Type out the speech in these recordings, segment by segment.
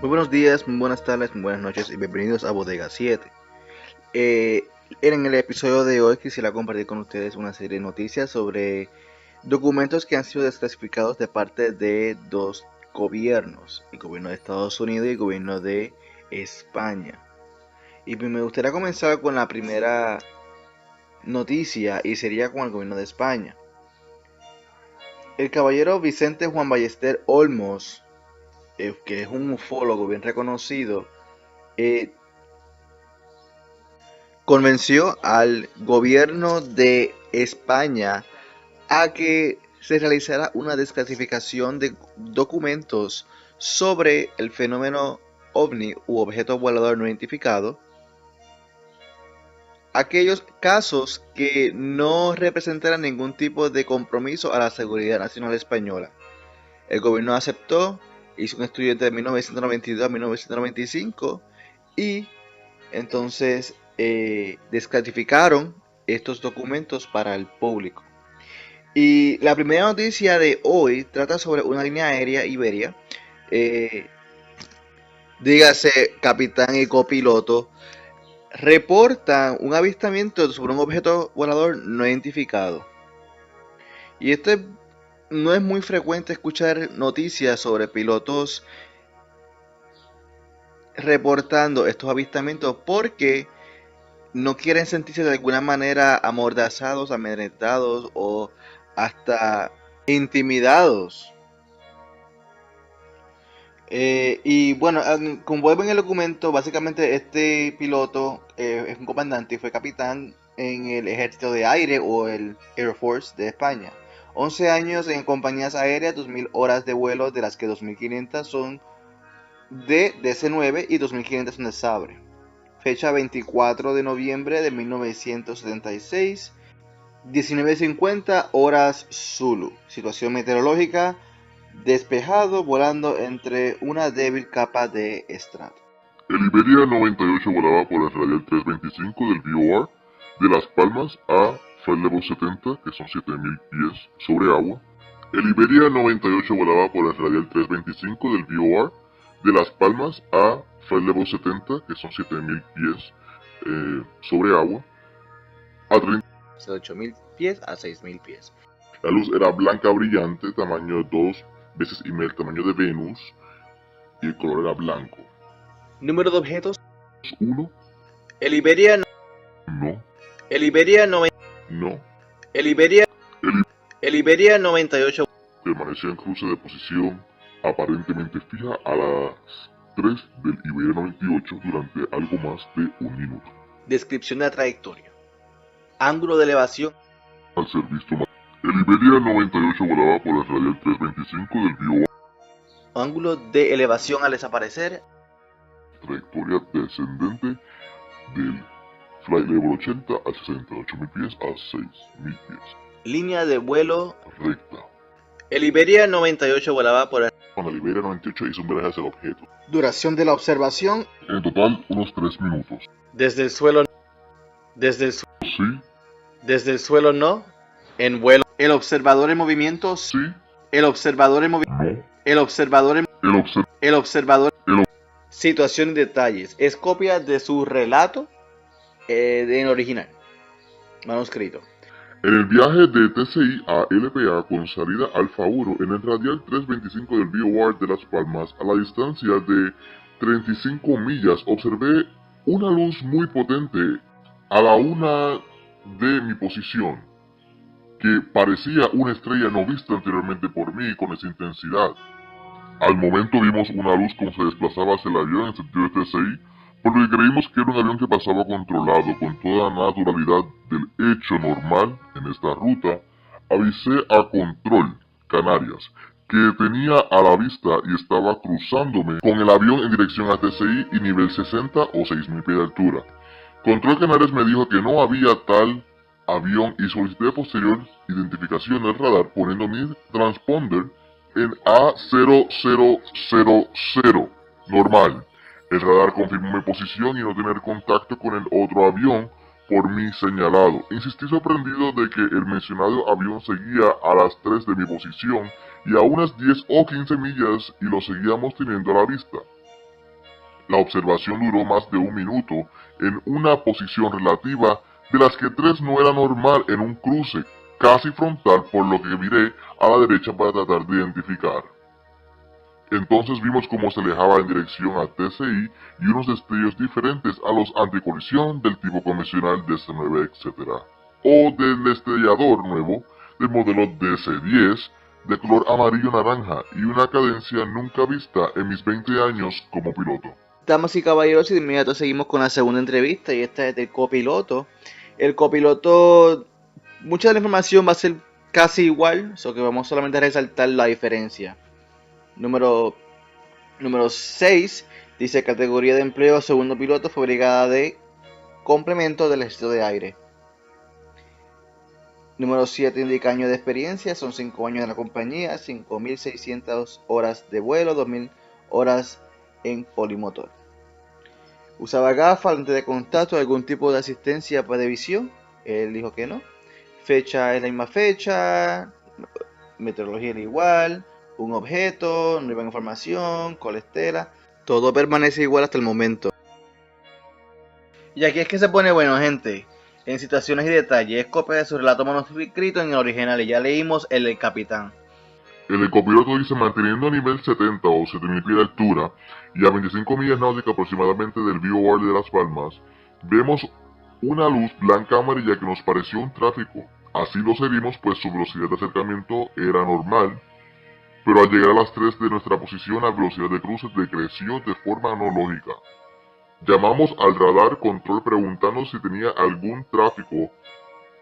Muy buenos días, muy buenas tardes, muy buenas noches y bienvenidos a Bodega 7. Eh, en el episodio de hoy quisiera compartir con ustedes una serie de noticias sobre documentos que han sido desclasificados de parte de dos gobiernos, el gobierno de Estados Unidos y el gobierno de España. Y me gustaría comenzar con la primera noticia y sería con el gobierno de España. El caballero Vicente Juan Ballester Olmos, que es un ufólogo bien reconocido, convenció al gobierno de España a que se realizara una desclasificación de documentos sobre el fenómeno ovni u objeto volador no identificado, aquellos casos que no representaran ningún tipo de compromiso a la seguridad nacional española. El gobierno aceptó, hizo un estudio de 1992 a 1995 y entonces desclasificaron estos documentos para el público. Y la primera noticia de hoy trata sobre una línea aérea Iberia, dígase capitán y copiloto, reportan un avistamiento sobre un objeto volador no identificado. Y no es muy frecuente escuchar noticias sobre pilotos reportando estos avistamientos porque no quieren sentirse de alguna manera amordazados, amedrentados o hasta intimidados. Y bueno, como vuelvo en el documento, básicamente este piloto es un comandante y fue capitán en el ejército de aire o el Air Force de España. 11 años en compañías aéreas, 2000 horas de vuelo, de las que 2500 son de DC-9 y 2500 son de Sabre. Fecha 24 de noviembre de 1976, 19:50 horas Zulu. Situación meteorológica: despejado, volando entre una débil capa de estrato. El Iberia 98 volaba por el radial 325 del VOR de Las Palmas a Flight Level 70, que son 7000 pies sobre agua. El Iberia 98 volaba por el radial 325 del VOR de Las Palmas a Flight Level 70, que son 7000 pies sobre agua, a 8.000 pies a 6.000 pies. La luz era blanca brillante, tamaño 2 veces y medio el tamaño de Venus, y el color era blanco. Número de objetos: 1. El Iberia No. El Iberia 90. No. El Iberia El Iberia 98 permaneció en cruce de posición aparentemente fija a las 3 del Iberia 98 durante algo más de un minuto. Descripción de la trayectoria. Ángulo de elevación. Al ser visto más. El Iberia 98 volaba por el radial 325 del VOR. Ángulo de elevación al desaparecer. Trayectoria descendente del Flight Level 80 a 68.000 pies a 6.000 pies. Línea de vuelo recta. El Iberia 98 volaba por el... Cuando el Iberia 98 hizo un viaje hacia el objeto. Duración de la observación: en total unos 3 minutos. Desde el suelo Sí. Desde el suelo no. En vuelo. El observador en movimiento. Sí. El observador en movimiento. No. El observador en... El observador. Situación y detalles. Es copia de su relato en original. Manuscrito. En el viaje de TCI a LPA con salida Alfa 1 en el radial 325 del VOR de Las Palmas a la distancia de 35 millas observé una luz muy potente a la una de mi posición que parecía una estrella no vista anteriormente por mí con esa intensidad. Al momento vimos una luz como se desplazaba hacia el avión en sentido de TCI, por lo que creímos que era un avión que pasaba controlado con toda la naturalidad del hecho normal en esta ruta. Avisé a Control Canarias, que tenía a la vista y estaba cruzándome con el avión en dirección a TCI y nivel 60 o 6.000 pies de altura. Control Canarias me dijo que no había tal avión y solicité posterior identificación del radar poniendo mi transponder en A0000 normal. El radar confirmó mi posición y no tener contacto con el otro avión por mí señalado. Insistí sorprendido de que el mencionado avión seguía a las 3 de mi posición y a unas 10 o 15 millas y lo seguíamos teniendo a la vista. La observación duró más de 1 minuto en una posición relativa, de las que 3 no era normal en un cruce casi frontal, por lo que viré a la derecha para tratar de identificar. Entonces vimos cómo se alejaba en dirección a TCI y unos destellos diferentes a los anticolisión del tipo convencional DC-9, etc. O del estrellador nuevo del modelo DC-10 de color amarillo-naranja y una cadencia nunca vista en mis 20 años como piloto. Damas y caballeros, y de inmediato seguimos con la segunda entrevista, y esta es del copiloto. El copiloto, mucha de la información va a ser casi igual, solo que vamos solamente a resaltar la diferencia. Número 6 dice: categoría de empleo segundo piloto, fue brigada de complemento del ejército de aire. Número 7 indica años de experiencia, son 5 años en la compañía, 5.600 horas de vuelo, 2.000 horas en polimotor. Usaba gafas, lentes de contacto, algún tipo de asistencia para visión. Él dijo que no. Fecha es la misma fecha, meteorología era igual, un objeto, no iba información, colesterol, todo permanece igual hasta el momento. Y aquí es que se pone bueno, gente. En situaciones y detalles, es copia de su relato manuscrito en el original, y ya leímos el del capitán. El copiloto dice: manteniendo a nivel 70 o 7000 pies de altura y a 25 millas náuticas aproximadamente del VOR de Las Palmas, vemos una luz blanca amarilla que nos pareció un tráfico. Así lo seguimos, pues su velocidad de acercamiento era normal, pero al llegar a las 3 de nuestra posición la velocidad de cruce decreció de forma no lógica. Llamamos al radar control preguntando si tenía algún tráfico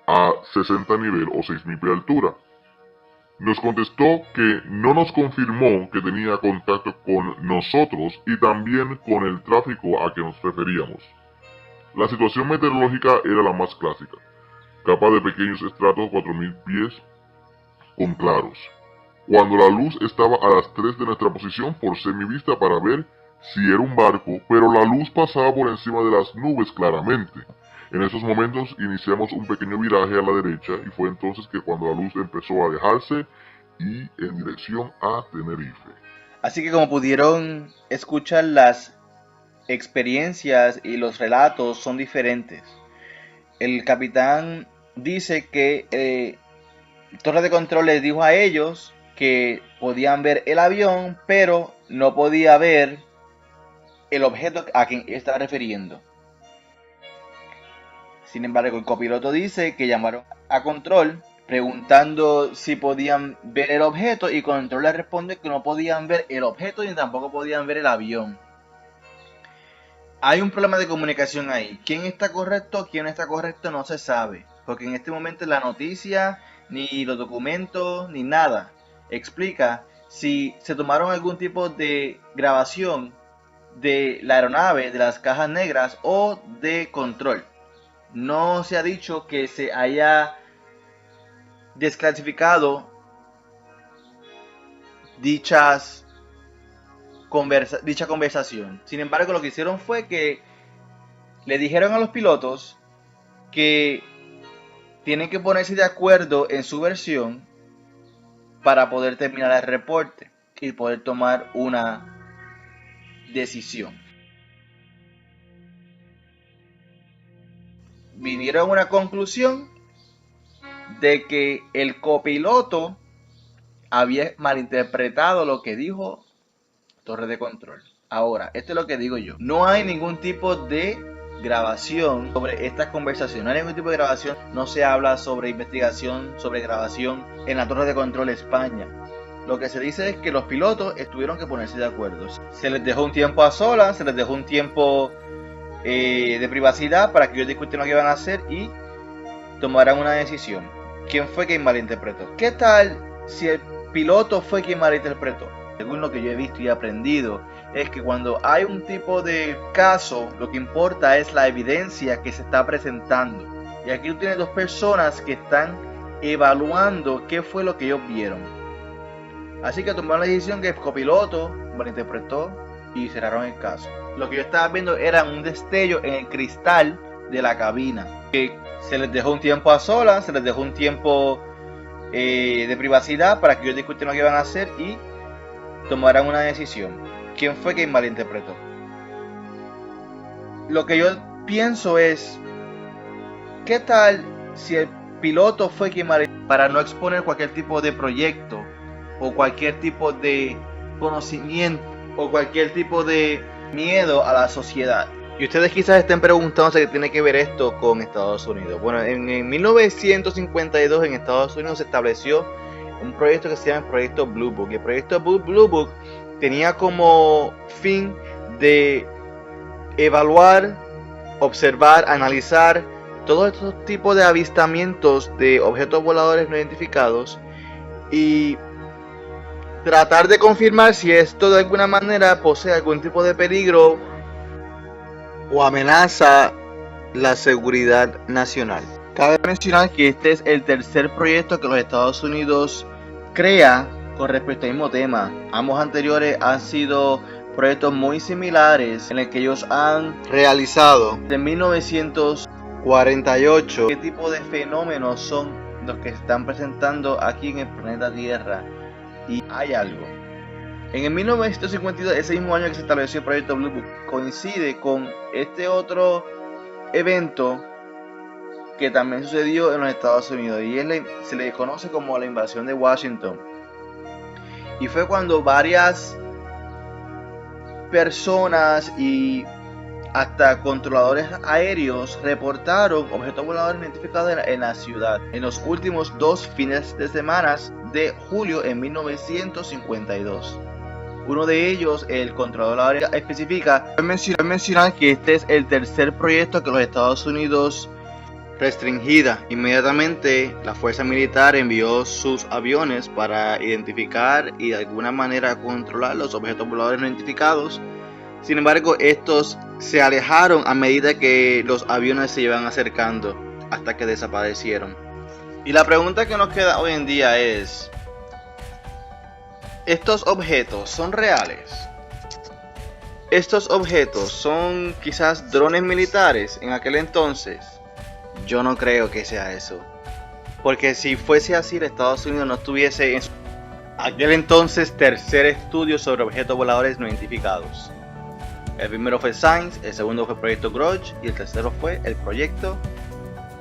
a 60 nivel o 6000 pies de altura. Nos contestó que no nos confirmó que tenía contacto con nosotros y también con el tráfico a que nos referíamos. La situación meteorológica era la más clásica: capa de pequeños estratos 4000 pies con claros. Cuando la luz estaba a las 3 de nuestra posición, forcé mi vista para ver si era un barco, pero la luz pasaba por encima de las nubes claramente. En esos momentos iniciamos un pequeño viraje a la derecha y fue entonces que cuando la luz empezó a alejarse y en dirección a Tenerife. Así que, como pudieron escuchar, las experiencias y los relatos son diferentes. El capitán dice que torre de control les dijo a ellos que podían ver el avión, pero no podía ver el objeto a quien estaba refiriendo. Sin embargo, el copiloto dice que llamaron a control preguntando si podían ver el objeto, y control le responde que no podían ver el objeto ni tampoco podían ver el avión. Hay un problema de comunicación ahí. ¿Quién está correcto, quién no está correcto? No se sabe, porque en este momento la noticia, ni los documentos, ni nada explica si se tomaron algún tipo de grabación de la aeronave, de las cajas negras o de control. No se ha dicho que se haya desclasificado dicha conversación. Sin embargo, lo que hicieron fue que le dijeron a los pilotos que tienen que ponerse de acuerdo en su versión para poder terminar el reporte y poder tomar una decisión. Vinieron a una conclusión de que el copiloto había malinterpretado lo que dijo torre de control. Ahora, esto es lo que digo yo: no hay ningún tipo de grabación sobre estas conversaciones, no hay ningún tipo de grabación, no se habla sobre investigación, sobre grabación en la torre de control España. Lo que se dice es que los pilotos tuvieron que ponerse de acuerdo. Se les dejó un tiempo a solas, se les dejó un tiempo de privacidad para que ellos discutieran lo que iban a hacer y tomaran una decisión. ¿Quién fue quien malinterpretó? ¿Qué tal si el piloto fue quien malinterpretó? Según lo que yo he visto y aprendido, es que cuando hay un tipo de caso, lo que importa es la evidencia que se está presentando. Y aquí tú tienes dos personas que están evaluando qué fue lo que ellos vieron. Así que tomaron la decisión que el copiloto malinterpretó y cerraron el caso. Lo que yo estaba viendo era un destello en el cristal de la cabina, que se les dejó un tiempo a solas, se les dejó un tiempo de privacidad para que ellos discutieran lo que iban a hacer y tomaran una decisión. ¿Quién fue quien malinterpretó? lo que yo pienso es, ¿qué tal si el piloto fue quien para no exponer cualquier tipo de proyecto o cualquier tipo de conocimiento o cualquier tipo de miedo a la sociedad? Y ustedes quizás estén preguntándose qué tiene que ver esto con Estados Unidos. Bueno, en 1952 en Estados Unidos se estableció un proyecto que se llama el Proyecto Blue Book. Y el Proyecto Blue Book tenía como fin de evaluar, observar, analizar todos estos tipos de avistamientos de objetos voladores no identificados y tratar de confirmar si esto de alguna manera posee algún tipo de peligro o amenaza la seguridad nacional. Cabe mencionar que este es el tercer proyecto que los Estados Unidos crea con respecto al mismo tema. Ambos anteriores han sido proyectos muy similares en el que ellos han realizado en 1948 qué tipo de fenómenos son los que se están presentando aquí en el planeta Tierra. Y hay algo. En el 1952, ese mismo año que se estableció el proyecto Blue Book, coincide con este otro evento que también sucedió en los Estados Unidos y se le conoce como la invasión de Washington. Y fue cuando varias personas y hasta controladores aéreos reportaron objetos voladores identificados en la ciudad en los últimos 2 fines de semana de julio en 1952. Uno de ellos, el controlador aéreo, especifica, mencionar que este es el tercer proyecto que los Estados Unidos restringida. Inmediatamente la fuerza militar envió sus aviones para identificar y de alguna manera controlar los objetos voladores no identificados. Sin embargo, estos se alejaron a medida que los aviones se iban acercando hasta que desaparecieron. Y la pregunta que nos queda hoy en día es, ¿estos objetos son reales? ¿Estos objetos son quizás drones militares en aquel entonces? Yo no creo que sea eso. Porque si fuese así, Estados Unidos no estuviese en aquel entonces tercer estudio sobre objetos voladores no identificados. El primero fue Science, el segundo fue el proyecto Grudge y el tercero fue el proyecto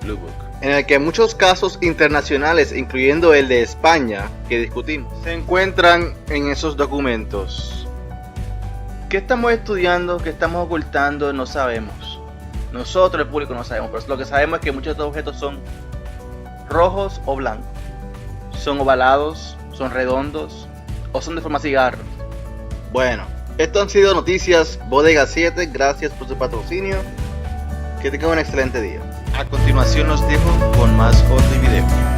Blue Book, en el que muchos casos internacionales, incluyendo el de España que discutimos, se encuentran en esos documentos. ¿Qué estamos estudiando? ¿Qué estamos ocultando? No sabemos. Nosotros, el público, no sabemos, pero lo que sabemos es que muchos de estos objetos son rojos o blancos, son ovalados, son redondos o son de forma cigarro. Bueno, esto han sido Noticias Bodega 7, gracias por su patrocinio, que tengan un excelente día. A continuación los dejo con más otro video.